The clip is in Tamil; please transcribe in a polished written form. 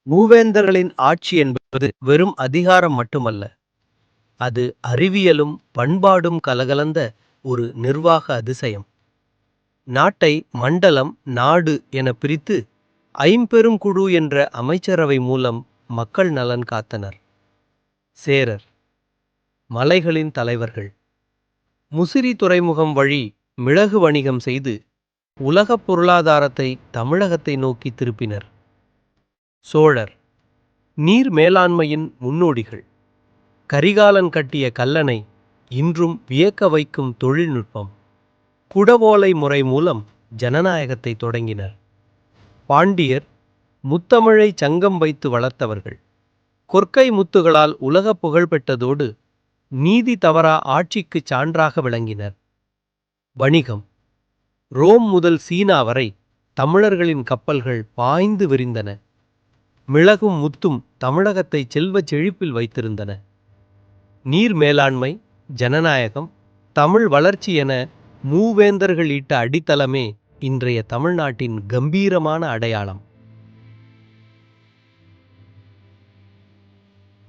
மூவேந்தர்களின் ஆட்சி என்பது வெறும் அதிகாரம் மட்டுமல்ல. அது அறிவியலும் பண்பாடும் கலகலந்த ஒரு நிர்வாக அதிசயம். நாட்டை மண்டலம், நாடு என பிரித்து ஐம்பெருங்குழு என்ற அமைச்சரவை மூலம் மக்கள் நலன் காத்தனர். சேரர் மலைகளின் தலைவர்கள் முசிறி துறைமுகம் வழி மிளகு வணிகம் செய்து உலகப் பொருளாதாரத்தை தமிழகத்தை நோக்கி திருப்பினர். சோழர் நீர் மேலாண்மையின் முன்னோடிகள். கரிகாலன் கட்டிய கல்லணை இன்றும் வியக்க வைக்கும் தொழில்நுட்பம். குடவோலை முறை மூலம் ஜனநாயகத்தை தொடங்கினர். பாண்டியர் முத்தமிழை சங்கம் வைத்து வளர்த்தவர்கள். கொற்கை முத்துகளால் உலக புகழ்பெற்றதோடு நீதி தவறா ஆட்சிக்குச் சான்றாக விளங்கினர். வணிகம் ரோம் முதல் சீனா வரை தமிழர்களின் கப்பல்கள் பாய்ந்து விரிந்தன. மிளகும் முத்தும் தமிழகத்தை செல்வச் செழிப்பில் வைத்திருந்தன. நீர் மேலாண்மை, ஜனநாயகம், தமிழ் வளர்ச்சி என மூவேந்தர்கள் இட்ட அடித்தளமே இன்றைய தமிழ்நாட்டின் கம்பீரமான அடையாளம்.